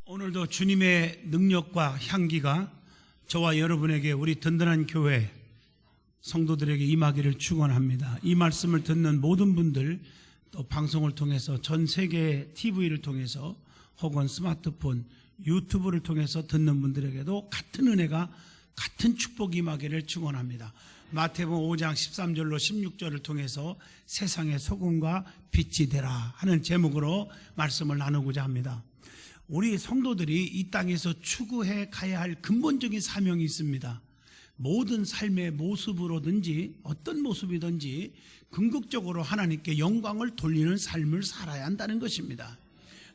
오늘도 주님의 능력과 향기가 저와 여러분에게, 우리 든든한 교회 성도들에게 임하기를 축원합니다. 이 말씀을 듣는 모든 분들, 또 방송을 통해서 전 세계 TV를 통해서 혹은 스마트폰, 유튜브를 통해서 듣는 분들에게도 같은 은혜가, 같은 축복이 임하기를 축원합니다. 마태복음 5장 13절로 16절을 통해서 세상의 소금과 빛이 되라 하는 제목으로 말씀을 나누고자 합니다. 우리 성도들이 이 땅에서 추구해 가야 할 근본적인 사명이 있습니다. 모든 삶의 모습으로든지 어떤 모습이든지 궁극적으로 하나님께 영광을 돌리는 삶을 살아야 한다는 것입니다.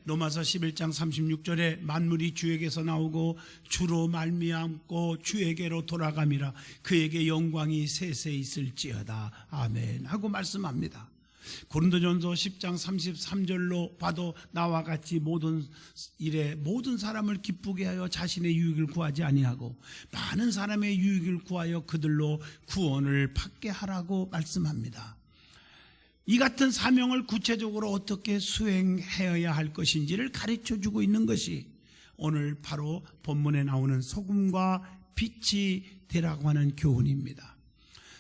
로마서 11장 36절에 만물이 주에게서 나오고 주로 말미암고 주에게로 돌아감이라 그에게 영광이 세세 있을지어다. 아멘 하고 말씀합니다. 고린도전서 10장 33절로 봐도 나와 같이 모든 일에 모든 사람을 기쁘게 하여 자신의 유익을 구하지 아니하고 많은 사람의 유익을 구하여 그들로 구원을 받게 하라고 말씀합니다. 이 같은 사명을 구체적으로 어떻게 수행해야 할 것인지를 가르쳐주고 있는 것이 오늘 바로 본문에 나오는 소금과 빛이 되라고 하는 교훈입니다.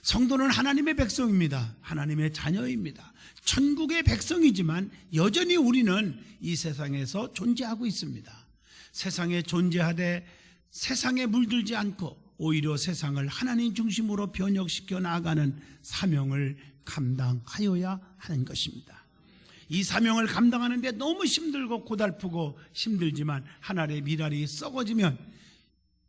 성도는 하나님의 백성입니다. 하나님의 자녀입니다. 천국의 백성이지만 여전히 우리는 이 세상에서 존재하고 있습니다. 세상에 존재하되 세상에 물들지 않고 오히려 세상을 하나님 중심으로 변혁시켜 나아가는 사명을 감당하여야 하는 것입니다. 이 사명을 감당하는데 너무 힘들고 고달프고 힘들지만 하늘의 미랄이 썩어지면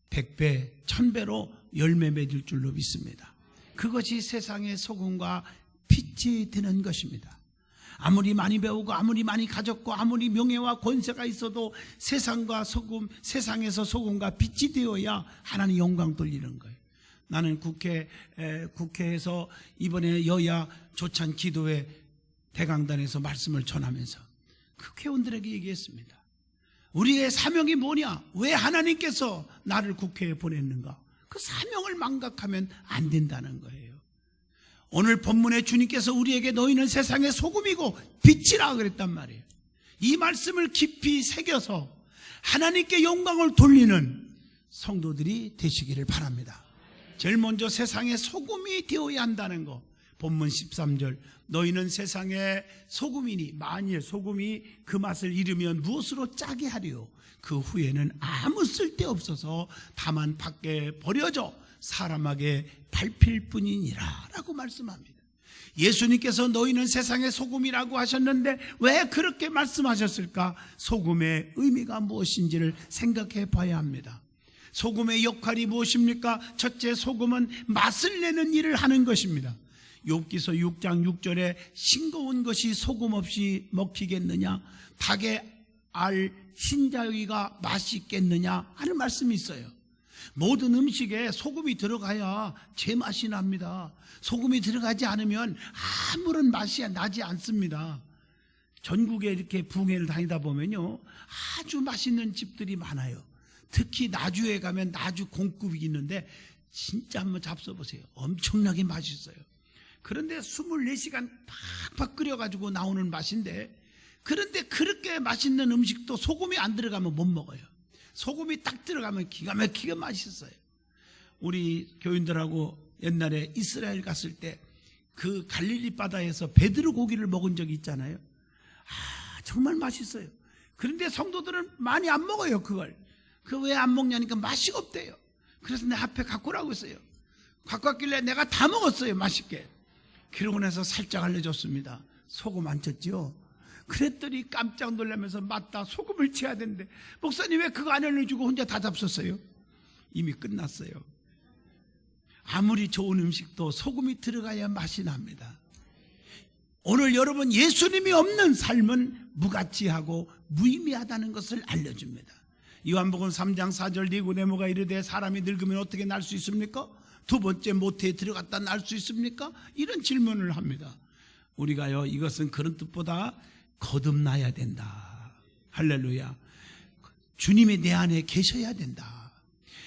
100배, 1000배로 열매 맺을 줄로 믿습니다. 그것이 세상의 소금과 빛이 되는 것입니다. 아무리 많이 배우고 아무리 많이 가졌고 아무리 명예와 권세가 있어도 세상에서 소금과 빛이 되어야 하나님 영광 돌리는 거예요. 나는 국회에서 이번에 여야 조찬 기도회 대강단에서 말씀을 전하면서 국회의원들에게 얘기했습니다. 우리의 사명이 뭐냐? 왜 하나님께서 나를 국회에 보냈는가? 그 사명을 망각하면 안 된다는 거예요. 오늘 본문에 주님께서 우리에게 너희는 세상의 소금이고 빛이라 그랬단 말이에요. 이 말씀을 깊이 새겨서 하나님께 영광을 돌리는 성도들이 되시기를 바랍니다. 제일 먼저 세상의 소금이 되어야 한다는 거. 본문 13절 너희는 세상의 소금이니 만일 소금이 그 맛을 잃으면 무엇으로 짜게 하리요? 그 후에는 아무 쓸데없어서 다만 밖에 버려져 사람에게 밟힐 뿐이니라 라고 말씀합니다. 예수님께서 너희는 세상의 소금이라고 하셨는데 왜 그렇게 말씀하셨을까? 소금의 의미가 무엇인지를 생각해 봐야 합니다. 소금의 역할이 무엇입니까? 첫째, 소금은 맛을 내는 일을 하는 것입니다. 욥기서 6장 6절에 싱거운 것이 소금 없이 먹히겠느냐? 닭의 알 흰자위가 맛이 있겠느냐 하는 말씀이 있어요. 모든 음식에 소금이 들어가야 제맛이 납니다. 소금이 들어가지 않으면 아무런 맛이 나지 않습니다. 전국에 이렇게 부흥회를 다니다 보면요, 아주 맛있는 집들이 많아요. 특히 나주에 가면 나주 공급이 있는데 진짜 한번 잡숴보세요. 엄청나게 맛있어요. 그런데 24시간 팍팍 끓여가지고 나오는 맛인데, 그런데 그렇게 맛있는 음식도 소금이 안 들어가면 못 먹어요. 소금이 딱 들어가면 기가 막히게 맛있어요. 우리 교인들하고 옛날에 이스라엘 갔을 때 그 갈릴리 바다에서 베드로 고기를 먹은 적이 있잖아요. 정말 맛있어요. 그런데 성도들은 많이 안 먹어요. 그걸. 왜 안 먹냐니까 맛이 없대요. 그래서 내 앞에 갖고 오라고 했어요. 갖고 왔길래 내가 다 먹었어요. 맛있게. 그러고 나서 살짝 알려줬습니다. 소금 안 쳤죠? 그랬더니 깜짝 놀라면서 맞다, 소금을 쳐야 되는데 목사님 왜 그거 안 알려주고 혼자 다 잡섰어요? 이미 끝났어요. 아무리 좋은 음식도 소금이 들어가야 맛이 납니다. 오늘 여러분, 예수님이 없는 삶은 무가치하고 무의미하다는 것을 알려줍니다. 요한복음 3장 4절 니고데모가 이르되 사람이 늙으면 어떻게 날 수 있습니까? 두 번째 모태에 들어갔다 날 수 있습니까? 이런 질문을 합니다. 우리가요, 이것은 그런 뜻보다 거듭나야 된다. 할렐루야. 주님이 내 안에 계셔야 된다.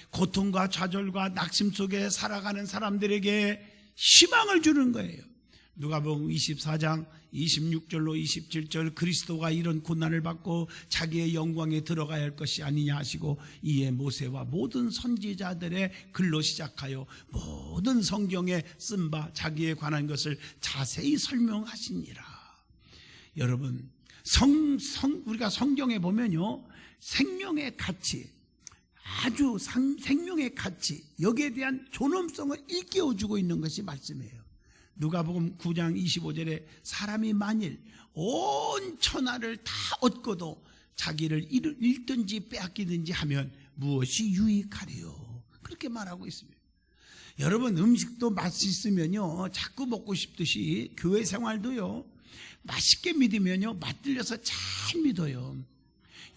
고통과 좌절과 낙심 속에 살아가는 사람들에게 희망을 주는 거예요. 누가복음 24장 26절로 27절 그리스도가 이런 고난을 받고 자기의 영광에 들어가야 할 것이 아니냐 하시고 이에 모세와 모든 선지자들의 글로 시작하여 모든 성경에 쓴 바 자기에 관한 것을 자세히 설명하시니라. 여러분 우리가 성경에 보면요 생명의 가치, 아주 생명의 가치, 여기에 대한 존엄성을 일깨워주고 있는 것이 말씀이에요. 누가복음 9장 25절에 사람이 만일 온 천하를 다 얻고도 자기를 잃든지 빼앗기든지 하면 무엇이 유익하리요? 그렇게 말하고 있습니다. 여러분 음식도 맛있으면요 자꾸 먹고 싶듯이 교회 생활도요 맛있게 믿으면요 맛들려서 잘 믿어요.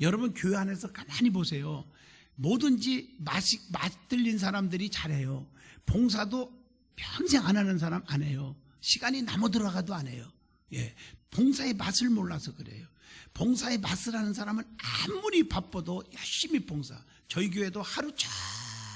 여러분 교회 안에서 가만히 보세요. 뭐든지 맛들린 사람들이 잘해요. 봉사도 평생 안 하는 사람 안 해요. 시간이 남아 들어가도 안 해요. 예, 봉사의 맛을 몰라서 그래요. 봉사의 맛을 하는 사람은 아무리 바빠도 열심히 봉사. 저희 교회도 하루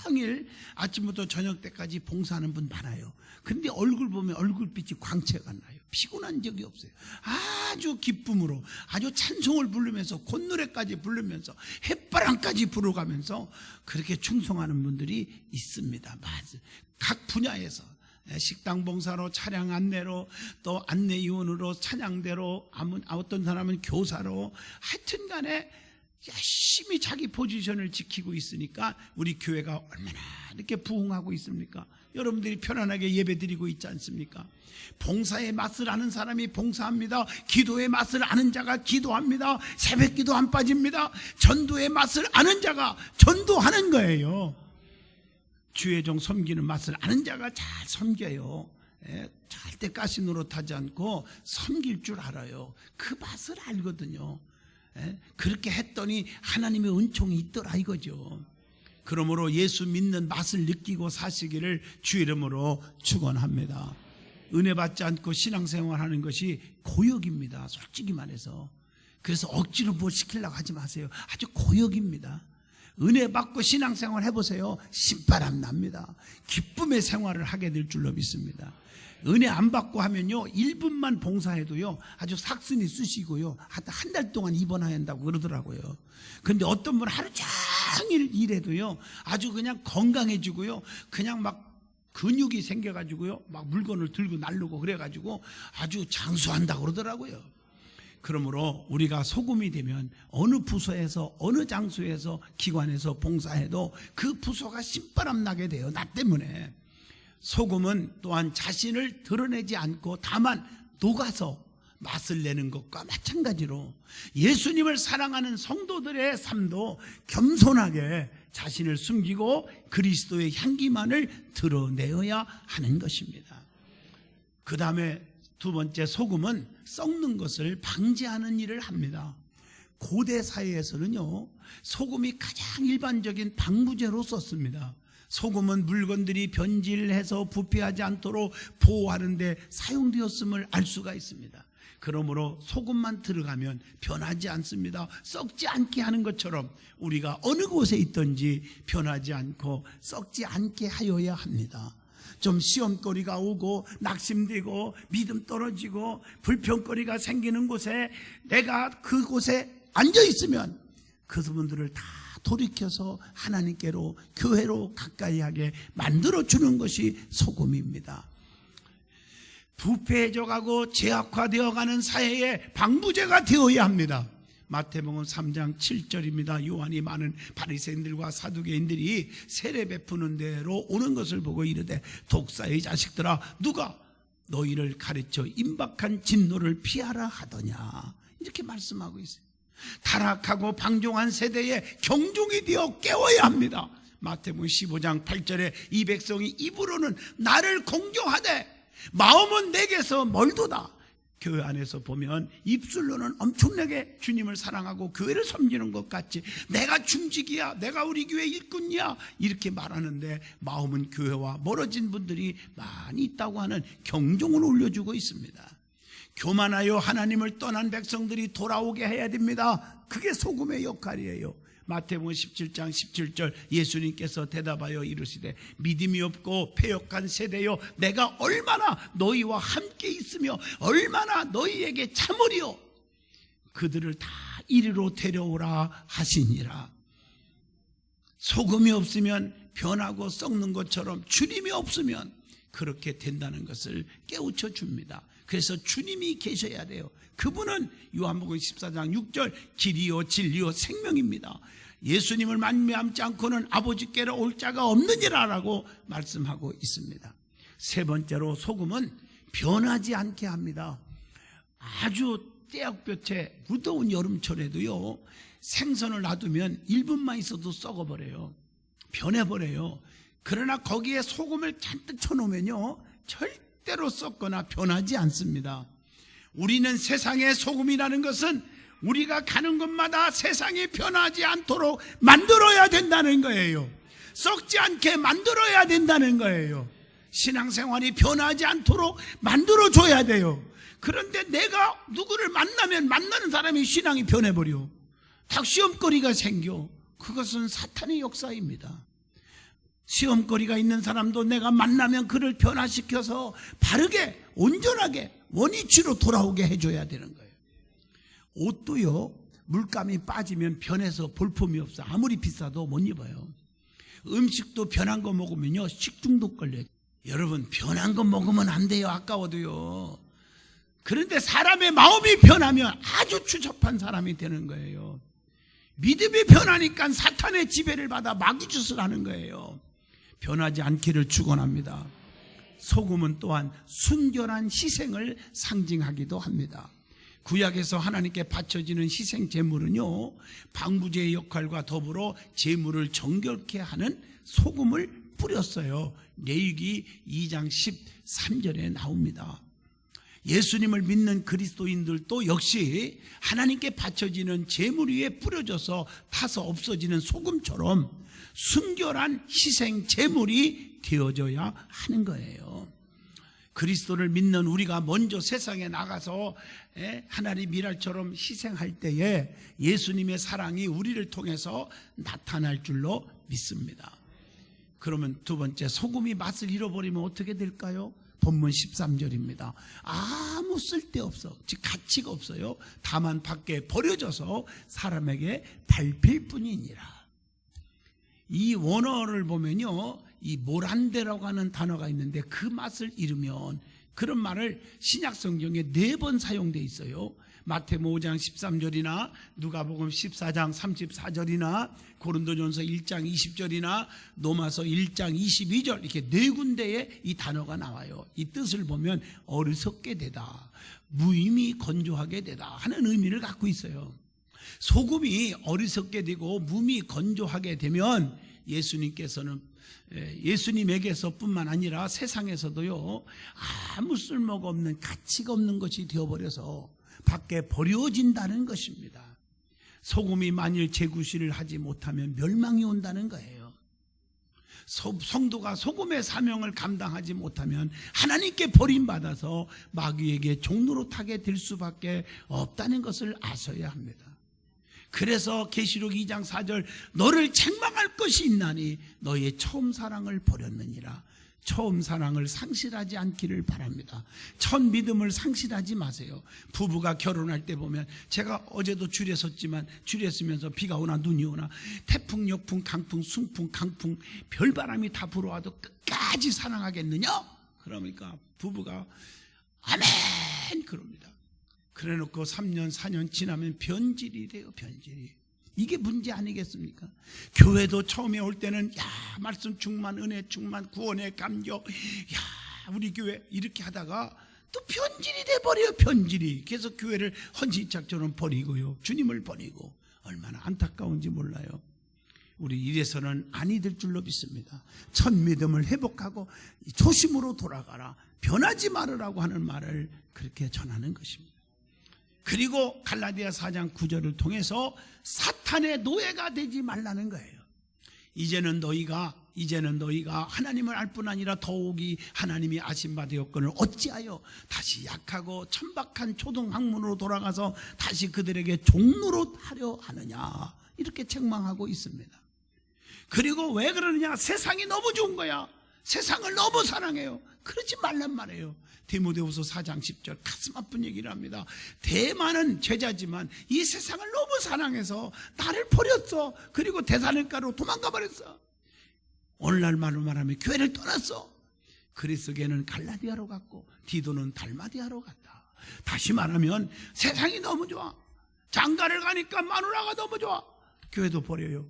종일 아침부터 저녁 때까지 봉사하는 분 많아요. 근데 얼굴 보면 얼굴빛이 광채가 나요. 피곤한 적이 없어요. 아주 기쁨으로 아주 찬송을 부르면서 콧노래까지 부르면서 햇바람까지 불어가면서 그렇게 충성하는 분들이 있습니다. 맞아요. 각 분야에서 식당 봉사로, 차량 안내로, 또 안내위원으로, 찬양대로, 어떤 사람은 교사로, 하여튼 간에 열심히 자기 포지션을 지키고 있으니까 우리 교회가 얼마나 이렇게 부흥하고 있습니까? 여러분들이 편안하게 예배 드리고 있지 않습니까? 봉사의 맛을 아는 사람이 봉사합니다. 기도의 맛을 아는 자가 기도합니다. 새벽기도 안 빠집니다. 전도의 맛을 아는 자가 전도하는 거예요. 주의 종 섬기는 맛을 아는 자가 잘 섬겨요. 절대 가시 노릇하지 않고 섬길 줄 알아요. 그 맛을 알거든요. 그렇게 했더니 하나님의 은총이 있더라 이거죠. 그러므로 예수 믿는 맛을 느끼고 사시기를 주 이름으로 축원합니다. 은혜 받지 않고 신앙생활하는 것이 고역입니다. 솔직히 말해서. 그래서 억지로 뭐 시키려고 하지 마세요. 아주 고역입니다. 은혜 받고 신앙생활 해보세요. 신바람 납니다. 기쁨의 생활을 하게 될 줄로 믿습니다. 은혜 안 받고 하면요 1분만 봉사해도요 아주 삭신이 쑤시고요 한 달 동안 입원해야 한다고 그러더라고요. 근데 어떤 분은 하루 종일 일해도요 아주 그냥 건강해지고요 그냥 막 근육이 생겨가지고요 막 물건을 들고 날르고 그래가지고 아주 장수한다고 그러더라고요. 그러므로 우리가 소금이 되면 어느 부서에서 어느 장소에서 기관에서 봉사해도 그 부서가 신바람 나게 돼요. 나 때문에. 소금은 또한 자신을 드러내지 않고 다만 녹아서 맛을 내는 것과 마찬가지로 예수님을 사랑하는 성도들의 삶도 겸손하게 자신을 숨기고 그리스도의 향기만을 드러내어야 하는 것입니다. 그 다음에 두 번째, 소금은 썩는 것을 방지하는 일을 합니다. 고대 사회에서는요 소금이 가장 일반적인 방부제로 썼습니다. 소금은 물건들이 변질해서 부패하지 않도록 보호하는 데 사용되었음을 알 수가 있습니다. 그러므로 소금만 들어가면 변하지 않습니다. 썩지 않게 하는 것처럼 우리가 어느 곳에 있든지 변하지 않고 썩지 않게 하여야 합니다. 좀 시험거리가 오고 낙심되고 믿음 떨어지고 불평거리가 생기는 곳에 내가 그곳에 앉아있으면 그분들을 다 돌이켜서 하나님께로 교회로 가까이 하게 만들어주는 것이 소금입니다. 부패해져가고 제약화되어가는 사회에 방부제가 되어야 합니다. 마태복음 3장 7절입니다. 요한이 많은 바리새인들과 사두개인들이 세례 베푸는 데로 오는 것을 보고 이르되 독사의 자식들아 누가 너희를 가르쳐 임박한 진노를 피하라 하더냐 이렇게 말씀하고 있어요. 타락하고 방종한 세대에 경종이 되어 깨워야 합니다. 마태복음 15장 8절에 이 백성이 입으로는 나를 공경하되 마음은 내게서 멀도다. 교회 안에서 보면 입술로는 엄청나게 주님을 사랑하고 교회를 섬기는 것 같지 내가 중직이야 내가 우리 교회 일꾼이야 이렇게 말하는데 마음은 교회와 멀어진 분들이 많이 있다고 하는 경종을 울려주고 있습니다. 교만하여 하나님을 떠난 백성들이 돌아오게 해야 됩니다. 그게 소금의 역할이에요. 마태복음 17장 17절 예수님께서 대답하여 이르시되 믿음이 없고 패역한 세대여 내가 얼마나 너희와 함께 있으며 얼마나 너희에게 참으리요. 그들을 다 이리로 데려오라 하시니라. 소금이 없으면 변하고 썩는 것처럼 주님이 없으면 그렇게 된다는 것을 깨우쳐 줍니다. 그래서 주님이 계셔야 돼요. 그분은 요한복음 14장 6절 길이요 진리요 생명입니다. 예수님을 만미함지 않고는 아버지께로 올 자가 없느니라 라고 말씀하고 있습니다. 세 번째로 소금은 변하지 않게 합니다. 아주 떼약볕에 무더운 여름철에도요 생선을 놔두면 1분만 있어도 썩어버려요. 변해버려요. 그러나 거기에 소금을 잔뜩 쳐놓으면요 절대로 썩거나 변하지 않습니다. 우리는 세상의 소금이라는 것은 우리가 가는 곳마다 세상이 변하지 않도록 만들어야 된다는 거예요. 썩지 않게 만들어야 된다는 거예요. 신앙생활이 변하지 않도록 만들어줘야 돼요. 그런데 내가 누구를 만나면 만나는 사람이 신앙이 변해버려. 닭시험거리가 생겨. 그것은 사탄의 역사입니다. 시험거리가 있는 사람도 내가 만나면 그를 변화시켜서 바르게 온전하게 원위치로 돌아오게 해줘야 되는 거예요. 옷도요 물감이 빠지면 변해서 볼품이 없어. 아무리 비싸도 못 입어요. 음식도 변한 거 먹으면요 식중독 걸려요. 여러분 변한 거 먹으면 안 돼요. 아까워도요. 그런데 사람의 마음이 변하면 아주 추접한 사람이 되는 거예요. 믿음이 변하니까 사탄의 지배를 받아 마귀짓을 하는 거예요. 변하지 않기를 축원합니다. 소금은 또한 순결한 희생을 상징하기도 합니다. 구약에서 하나님께 바쳐지는 희생 제물은요 방부제의 역할과 더불어 제물을 정결케 하는 소금을 뿌렸어요. 레위기 2장 13절에 나옵니다. 예수님을 믿는 그리스도인들도 역시 하나님께 바쳐지는 제물 위에 뿌려져서 타서 없어지는 소금처럼 순결한 희생 제물이 되어져야 하는 거예요. 그리스도를 믿는 우리가 먼저 세상에 나가서 하나님 일할처럼 희생할 때에 예수님의 사랑이 우리를 통해서 나타날 줄로 믿습니다. 그러면 두 번째, 소금이 맛을 잃어버리면 어떻게 될까요? 본문 13절입니다. 아무 쓸데없어, 즉 가치가 없어요. 다만 밖에 버려져서 사람에게 밟힐 뿐이니라. 이 원어를 보면요, 이 모란데라고 하는 단어가 있는데 그 맛을 잃으면, 그런 말을 신약 성경에 4번 사용되어 있어요. 마태복음 5장 13절이나 누가복음 14장 34절이나 고린도전서 1장 20절이나 로마서 1장 22절, 이렇게 4군데에 이 단어가 나와요. 이 뜻을 보면 어리석게 되다, 무의미 건조하게 되다 하는 의미를 갖고 있어요. 소금이 어리석게 되고 무미 건조하게 되면 예수님에게서 뿐만 아니라 세상에서도요 아무 쓸모가 없는, 가치가 없는 것이 되어버려서 밖에 버려진다는 것입니다. 소금이 만일 재구실을 하지 못하면 멸망이 온다는 거예요. 성도가 소금의 사명을 감당하지 못하면 하나님께 버림받아서 마귀에게 종로로 타게 될 수밖에 없다는 것을 아셔야 합니다. 그래서 계시록 2장 4절, 너를 책망할 것이 있나니 너의 처음 사랑을 버렸느니라. 처음 사랑을 상실하지 않기를 바랍니다. 첫 믿음을 상실하지 마세요. 부부가 결혼할 때 보면, 제가 어제도 줄에 섰지만 줄에 서면서 비가 오나 눈이 오나 태풍, 역풍, 강풍, 순풍, 강풍, 별바람이 다 불어와도 끝까지 사랑하겠느냐? 그러니까 부부가 아멘 그럽니다. 그래놓고 3년 4년 지나면 변질이 돼요. 변질이. 이게 문제 아니겠습니까? 교회도 처음에 올 때는 말씀 충만, 은혜 충만, 구원의 감격, 우리 교회 이렇게 하다가 또 변질이 돼버려요. 변질이. 그래서 교회를 헌신짝처럼 버리고요, 주님을 버리고. 얼마나 안타까운지 몰라요. 우리 이래서는 아니 될 줄로 믿습니다. 첫 믿음을 회복하고 초심으로 돌아가라, 변하지 말으라고 하는 말을 그렇게 전하는 것입니다. 그리고 갈라디아 4장 9절을 통해서 사탄의 노예가 되지 말라는 거예요. 이제는 너희가 하나님을 알 뿐 아니라 더욱이 하나님이 아신 바 되었거늘 어찌하여 다시 약하고 천박한 초등 학문으로 돌아가서 다시 그들에게 종노릇 하려 하느냐. 이렇게 책망하고 있습니다. 그리고 왜 그러느냐? 세상이 너무 좋은 거야. 세상을 너무 사랑해요. 그러지 말란 말이에요. 디모데후서 4장 10절 가슴 아픈 얘기를 합니다. 대만은 제자지만 이 세상을 너무 사랑해서 나를 버렸어. 그리고 데살로니가로 도망가 버렸어. 오늘날 말로 말하면 교회를 떠났어. 그리스도께는 갈라디아로 갔고 디도는 달마디아로 갔다. 다시 말하면 세상이 너무 좋아. 장가를 가니까 마누라가 너무 좋아. 교회도 버려요.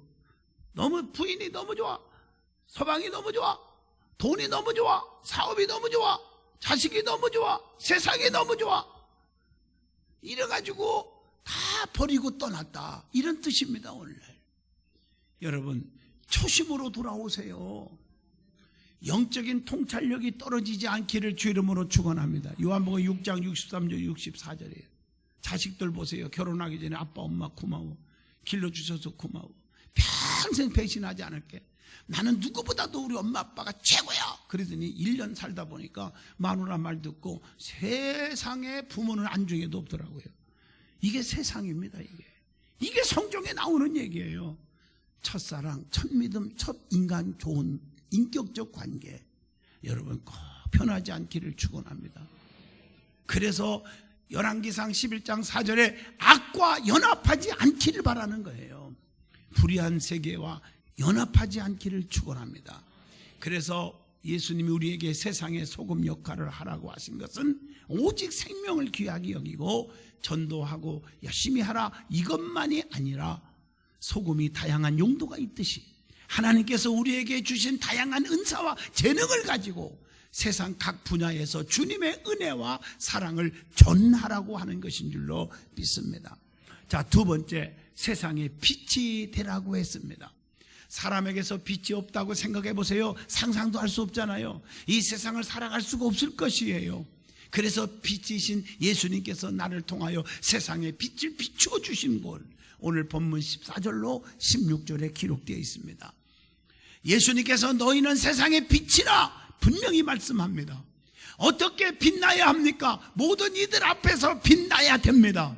너무 부인이 너무 좋아. 서방이 너무 좋아. 돈이 너무 좋아. 사업이 너무 좋아. 자식이 너무 좋아. 세상이 너무 좋아. 이래가지고 다 버리고 떠났다. 이런 뜻입니다. 오늘날 여러분 초심으로 돌아오세요. 영적인 통찰력이 떨어지지 않기를 주 이름으로 축원합니다. 요한복음 6장 63절 64절이에요. 자식들 보세요. 결혼하기 전에 아빠 엄마 고마워. 길러주셔서 고마워. 평생 배신하지 않을게. 나는 누구보다도 우리 엄마 아빠가 최고야. 그러더니 1년 살다 보니까 마누라 말 듣고 세상에 부모는 안중에도 없더라고요. 이게 세상입니다. 이게 성경에 나오는 얘기예요. 첫사랑, 첫믿음, 첫 인간 좋은 인격적 관계, 여러분 꼭 변하지 않기를 축원합니다. 그래서 열왕기상 11장 4절에 악과 연합하지 않기를 바라는 거예요. 불의한 세계와 연합하지 않기를 축원합니다. 그래서 예수님이 우리에게 세상의 소금 역할을 하라고 하신 것은 오직 생명을 귀하게 여기고 전도하고 열심히 하라, 이것만이 아니라 소금이 다양한 용도가 있듯이 하나님께서 우리에게 주신 다양한 은사와 재능을 가지고 세상 각 분야에서 주님의 은혜와 사랑을 전하라고 하는 것인 줄로 믿습니다. 자, 두 번째, 세상에 빛이 되라고 했습니다. 사람에게서 빛이 없다고 생각해 보세요. 상상도 할 수 없잖아요. 이 세상을 살아갈 수가 없을 것이에요. 그래서 빛이신 예수님께서 나를 통하여 세상에 빛을 비추어 주신 것, 오늘 본문 14절로 16절에 기록되어 있습니다. 예수님께서 너희는 세상의 빛이라 분명히 말씀합니다. 어떻게 빛나야 합니까? 모든 이들 앞에서 빛나야 됩니다.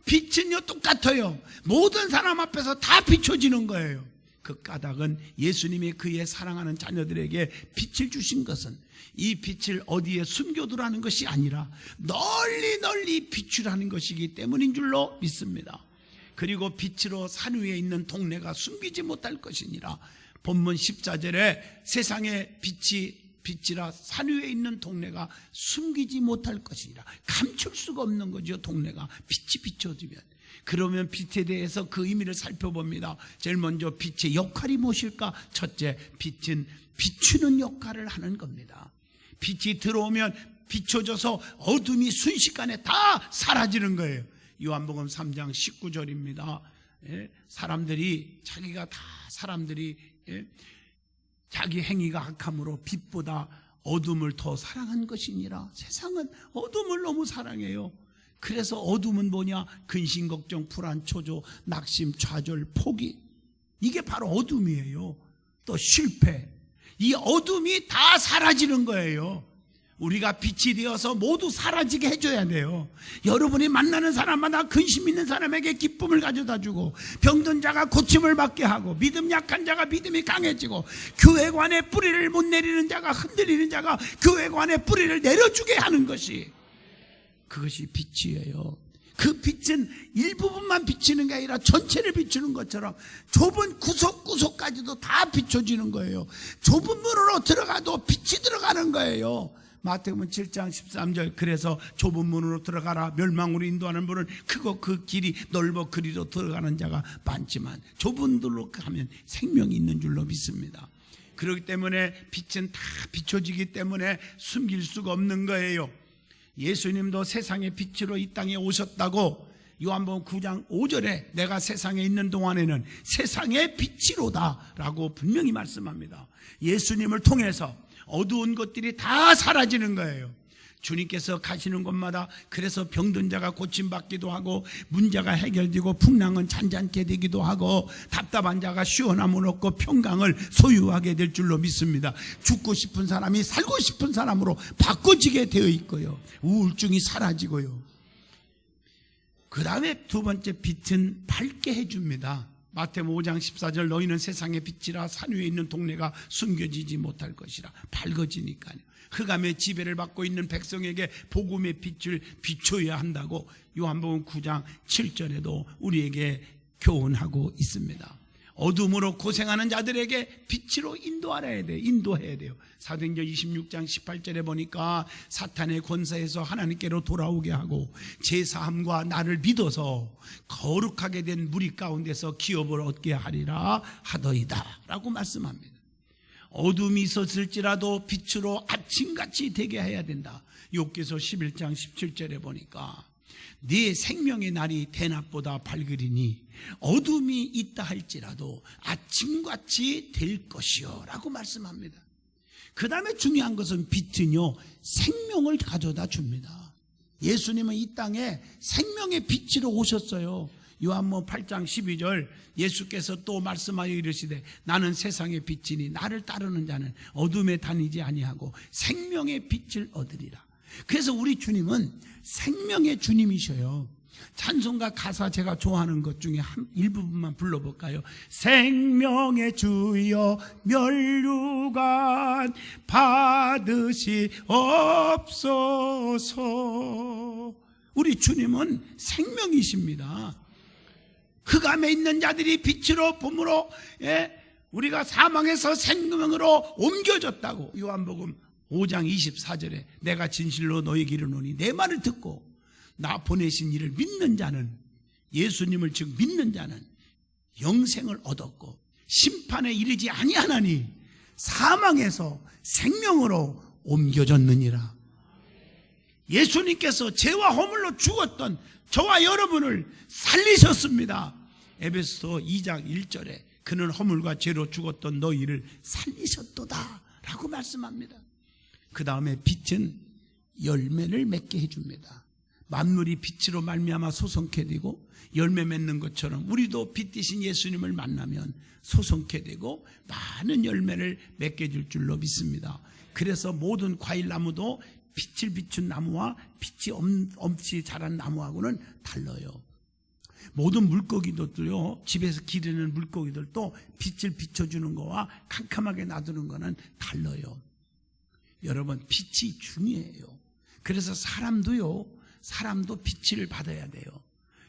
빛은요 똑같아요. 모든 사람 앞에서 다 비춰지는 거예요. 그 까닭은 예수님이 그의 사랑하는 자녀들에게 빛을 주신 것은 이 빛을 어디에 숨겨두라는 것이 아니라 널리 널리 비추라는 것이기 때문인 줄로 믿습니다. 그리고 빛으로 산 위에 있는 동네가 숨기지 못할 것이니라. 본문 14절에 세상의 빛이라 산 위에 있는 동네가 숨기지 못할 것이니라. 감출 수가 없는 거죠. 동네가 빛이 비춰지면. 그러면 빛에 대해서 그 의미를 살펴봅니다. 제일 먼저 빛의 역할이 무엇일까? 첫째, 빛은 비추는 역할을 하는 겁니다. 빛이 들어오면 비춰져서 어둠이 순식간에 다 사라지는 거예요. 요한복음 3장 19절입니다. 사람들이 자기 행위가 악함으로 빛보다 어둠을 더 사랑한 것이니라. 세상은 어둠을 너무 사랑해요. 그래서 어둠은 뭐냐? 근심, 걱정, 불안, 초조, 낙심, 좌절, 포기. 이게 바로 어둠이에요. 또 실패. 이 어둠이 다 사라지는 거예요. 우리가 빛이 되어서 모두 사라지게 해줘야 돼요. 여러분이 만나는 사람마다 근심 있는 사람에게 기쁨을 가져다 주고, 병든 자가 고침을 받게 하고, 믿음 약한 자가 믿음이 강해지고, 교회관에 뿌리를 못 내리는 자가, 흔들리는 자가 교회관에 뿌리를 내려주게 하는 것이, 그것이 빛이에요. 그 빛은 일부분만 비치는 게 아니라 전체를 비추는 것처럼 좁은 구석구석까지도 다 비춰지는 거예요. 좁은 문으로 들어가도 빛이 들어가는 거예요. 마태복음 7장 13절, 그래서 좁은 문으로 들어가라. 멸망으로 인도하는 문은 크고 그 길이 넓어 그리로 들어가는 자가 많지만 좁은 길로 가면 생명이 있는 줄로 믿습니다. 그렇기 때문에 빛은 다 비춰지기 때문에 숨길 수가 없는 거예요. 예수님도 세상의 빛으로 이 땅에 오셨다고 요한복음 9장 5절에 내가 세상에 있는 동안에는 세상의 빛이로다 라고 분명히 말씀합니다. 예수님을 통해서 어두운 것들이 다 사라지는 거예요. 주님께서 가시는 곳마다 그래서 병든 자가 고침받기도 하고, 문제가 해결되고 풍랑은 잔잔케 되기도 하고, 답답한 자가 시원함을 얻고 평강을 소유하게 될 줄로 믿습니다. 죽고 싶은 사람이 살고 싶은 사람으로 바꿔지게 되어 있고요, 우울증이 사라지고요. 그 다음에 두 번째, 빛은 밝게 해줍니다. 마태복음 5장 14절 너희는 세상의 빛이라 산 위에 있는 동네가 숨겨지지 못할 것이라. 밝아지니까요. 흑암의 지배를 받고 있는 백성에게 복음의 빛을 비춰야 한다고 요한복음 9장 7절에도 우리에게 교훈하고 있습니다. 어둠으로 고생하는 자들에게 빛으로 인도해야 돼요. 사도행전 26장 18절에 보니까 사탄의 권세에서 하나님께로 돌아오게 하고 제사함과 나를 믿어서 거룩하게 된 무리 가운데서 기업을 얻게 하리라 하더이다 라고 말씀합니다. 어둠이 있었을지라도 빛으로 아침같이 되게 해야 된다. 욥기서 11장 17절에 보니까 네 생명의 날이 대낮보다 밝으리니 어둠이 있다 할지라도 아침같이 될 것이요 라고 말씀합니다. 그 다음에 중요한 것은 빛은요 생명을 가져다 줍니다. 예수님은 이 땅에 생명의 빛으로 오셨어요. 요한복음 8장 12절 예수께서 또 말씀하여 이르시되 나는 세상의 빛이니 나를 따르는 자는 어둠에 다니지 아니하고 생명의 빛을 얻으리라. 그래서 우리 주님은 생명의 주님이셔요. 찬송가 가사 제가 좋아하는 것 중에 일부분만 불러볼까요? 생명의 주여 면류관 받으시옵소서. 우리 주님은 생명이십니다. 흑암에 있는 자들이 빛으로 봄으로 우리가 사망에서 생명으로 옮겨졌다고 요한복음 5장 24절에 내가 진실로 너에게 이르노니 내 말을 듣고 나 보내신 이를 믿는 자는, 예수님을 즉 믿는 자는 영생을 얻었고 심판에 이르지 아니하나니 사망에서 생명으로 옮겨졌느니라. 예수님께서 죄와 허물로 죽었던 저와 여러분을 살리셨습니다. 에베소서 2장 1절에 그는 허물과 죄로 죽었던 너희를 살리셨도다 라고 말씀합니다. 그 다음에 빛은 열매를 맺게 해줍니다. 만물이 빛으로 말미암아 소성케 되고 열매 맺는 것처럼 우리도 빛 되신 예수님을 만나면 소성케 되고 많은 열매를 맺게 줄 줄로 믿습니다. 그래서 모든 과일나무도 빛을 비춘 나무와 빛이 없이 자란 나무하고는 달라요. 모든 물고기들도요, 집에서 기르는 물고기들도 빛을 비춰주는 거와 캄캄하게 놔두는 거는 달라요. 여러분, 빛이 중요해요. 그래서 사람도 빛을 받아야 돼요.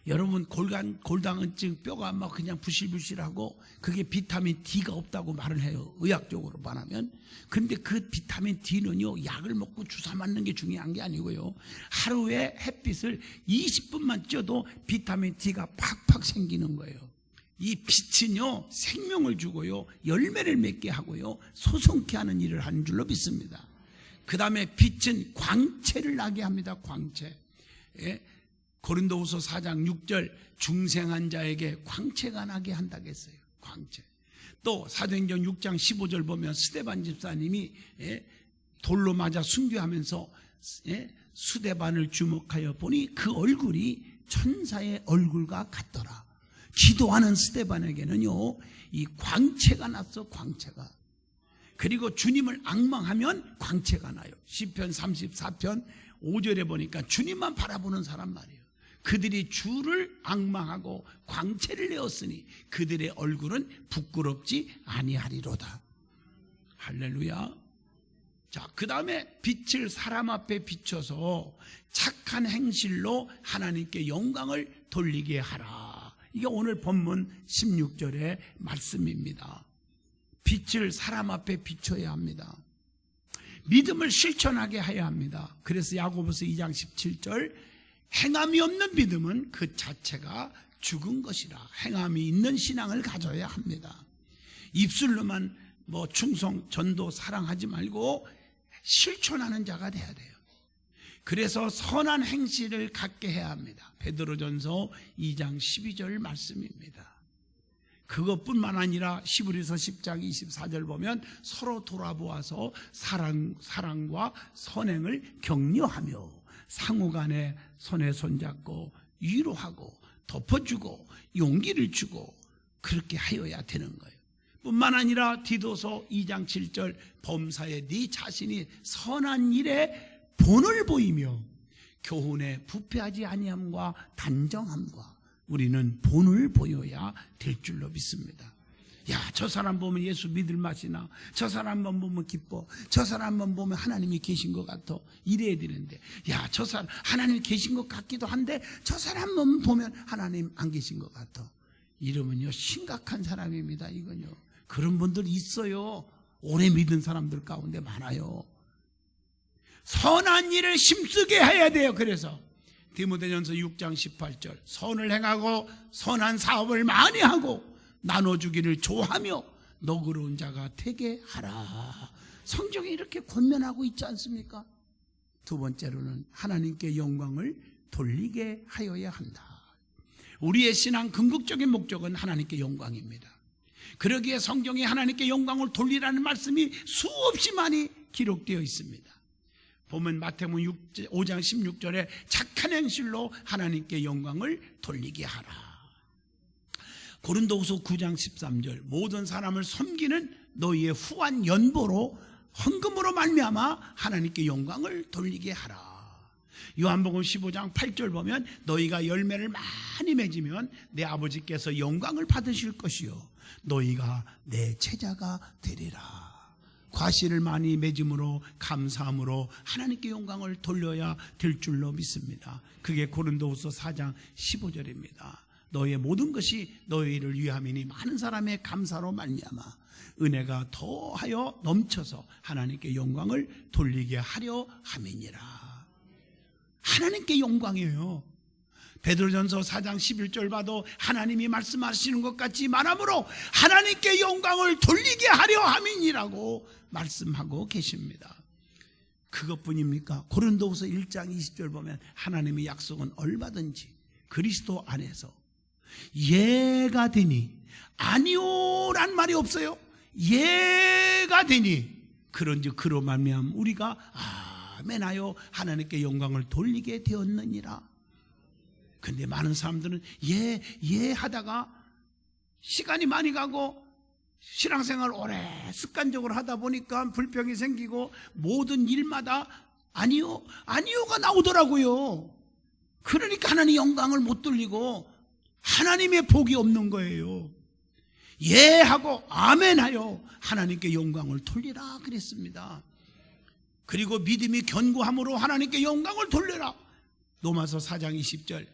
여러분, 골다공증 뼈가 막 그냥 부실부실하고 그게 비타민 D가 없다고 말을 해요. 의학적으로 말하면. 그런데 그 비타민 D는요, 약을 먹고 주사 맞는 게 중요한 게 아니고요. 하루에 햇빛을 20분만 쬐도 비타민 D가 팍팍 생기는 거예요. 이 빛은요, 생명을 주고요, 열매를 맺게 하고요, 소성케 하는 일을 하는 줄로 믿습니다. 그 다음에 빛은 광채를 나게 합니다. 광채. 고린도후서 4장 6절 중생한 자에게 광채가 나게 한다고 했어요. 광채. 또 사도행전 6장 15절 보면 스데반 집사님이 돌로 맞아 순교하면서 스데반을 주목하여 보니 그 얼굴이 천사의 얼굴과 같더라. 기도하는 스데반에게는요, 이 광채가 났어. 광채가. 그리고 주님을 앙망하면 광채가 나요. 시편 34편 5절에 보니까 주님만 바라보는 사람 말이에요. 그들이 주를 앙망하고 광채를 내었으니 그들의 얼굴은 부끄럽지 아니하리로다. 할렐루야. 자, 그 다음에 빛을 사람 앞에 비춰서 착한 행실로 하나님께 영광을 돌리게 하라. 이게 오늘 본문 16절의 말씀입니다. 빛을 사람 앞에 비춰야 합니다. 믿음을 실천하게 해야 합니다. 그래서 야고보서 2장 17절 행함이 없는 믿음은 그 자체가 죽은 것이라. 행함이 있는 신앙을 가져야 합니다. 입술로만 충성, 전도, 사랑하지 말고 실천하는 자가 돼야 돼요. 그래서 선한 행실을 갖게 해야 합니다. 베드로전서 2장 12절 말씀입니다. 그것뿐만 아니라 히브리서 10장 24절 보면 서로 돌아보아서 사랑과 선행을 격려하며 상호간에 손에 손잡고 위로하고 덮어주고 용기를 주고 그렇게 하여야 되는 거예요. 뿐만 아니라 디도서 2장 7절 범사에 네 자신이 선한 일에 본을 보이며 교훈에 부패하지 아니함과 단정함과 우리는 본을 보여야 될 줄로 믿습니다. 야, 저 사람 보면 예수 믿을 맛이 나. 저 사람만 보면 기뻐. 저 사람만 보면 하나님이 계신 것 같아. 이래야 되는데, 야, 저 사람 하나님이 계신 것 같기도 한데 저 사람만 보면 하나님 안 계신 것 같아. 이러면요 심각한 사람입니다. 이건요. 그런 분들 있어요. 오래 믿은 사람들 가운데 많아요. 선한 일을 힘쓰게 해야 돼요. 그래서 디모데전서 6장 18절, 선을 행하고 선한 사업을 많이 하고 나눠주기를 좋아하며 너그러운 자가 되게 하라. 성경에 이렇게 권면하고 있지 않습니까? 두 번째로는 하나님께 영광을 돌리게 하여야 한다. 우리의 신앙 궁극적인 목적은 하나님께 영광입니다. 그러기에 성경에 하나님께 영광을 돌리라는 말씀이 수없이 많이 기록되어 있습니다. 보면 마태복음 5장 16절에 착한 행실로 하나님께 영광을 돌리게 하라. 고린도후서 9장 13절, 모든 사람을 섬기는 너희의 후한 연보로 헌금으로 말미암아 하나님께 영광을 돌리게 하라. 요한복음 15장 8절 보면 너희가 열매를 많이 맺으면 내 아버지께서 영광을 받으실 것이요 너희가 내 제자가 되리라. 과실을 많이 맺음으로 감사함으로 하나님께 영광을 돌려야 될 줄로 믿습니다. 그게 고린도후서 4장 15절입니다. 너희의 모든 것이 너희를 위함이니 많은 사람의 감사로 말미암아 은혜가 더하여 넘쳐서 하나님께 영광을 돌리게 하려 함이니라. 하나님께 영광이에요. 베드로전서 4장 11절 봐도 하나님이 말씀하시는 것 같이 말하므로 하나님께 영광을 돌리게 하려 함이니라고 말씀하고 계십니다. 그것뿐입니까? 고린도후서 1장 20절 보면 하나님의 약속은 얼마든지 그리스도 안에서 예가 되니, 아니오란 말이 없어요. 예가 되니 그런즉 그로 말미암아 우리가 아멘하여 하나님께 영광을 돌리게 되었느니라. 근데 많은 사람들은 예 하다가 시간이 많이 가고 신앙생활 오래 습관적으로 하다 보니까 불평이 생기고 모든 일마다 아니요가 나오더라고요. 그러니까 하나님 영광을 못 돌리고 하나님의 복이 없는 거예요. 예하고 아멘하여 하나님께 영광을 돌리라 그랬습니다. 그리고 믿음이 견고함으로 하나님께 영광을 돌려라. 로마서 4장 20절,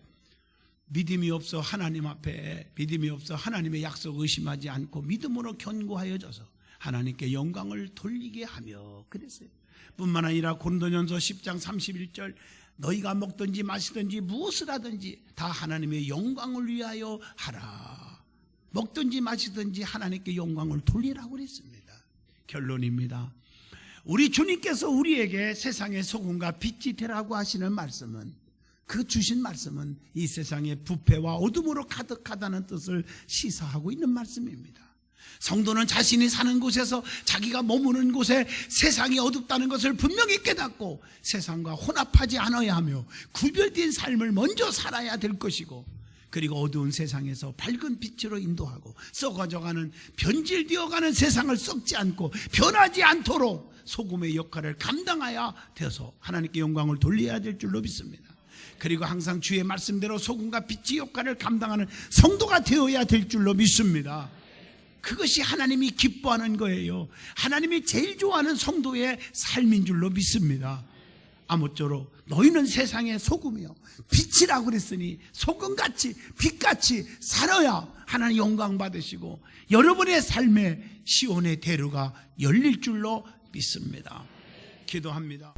믿음이 없어 하나님 앞에, 믿음이 없어 하나님의 약속 의심하지 않고 믿음으로 견고하여져서 하나님께 영광을 돌리게 하며 그랬어요. 뿐만 아니라 고린도전서 10장 31절, 너희가 먹든지 마시든지 무엇을 하든지 다 하나님의 영광을 위하여 하라. 먹든지 마시든지 하나님께 영광을 돌리라고 그랬습니다. 결론입니다. 우리 주님께서 우리에게 세상의 소금과 빛이 되라고 하시는 말씀은, 그 주신 말씀은 이 세상의 부패와 어둠으로 가득하다는 뜻을 시사하고 있는 말씀입니다. 성도는 자신이 사는 곳에서, 자기가 머무는 곳에 세상이 어둡다는 것을 분명히 깨닫고 세상과 혼합하지 않아야 하며 구별된 삶을 먼저 살아야 될 것이고, 그리고 어두운 세상에서 밝은 빛으로 인도하고 썩어져가는, 변질되어가는 세상을 썩지 않고 변하지 않도록 소금의 역할을 감당해야 돼서 하나님께 영광을 돌려야 될 줄로 믿습니다. 그리고 항상 주의 말씀대로 소금과 빛의 역할을 감당하는 성도가 되어야 될 줄로 믿습니다. 그것이 하나님이 기뻐하는 거예요. 하나님이 제일 좋아하는 성도의 삶인 줄로 믿습니다. 아무쪼록 너희는 세상의 소금이요 빛이라고 그랬으니 소금같이 빛같이 살아야 하나님 영광 받으시고 여러분의 삶에 시온의 대로가 열릴 줄로 믿습니다. 기도합니다.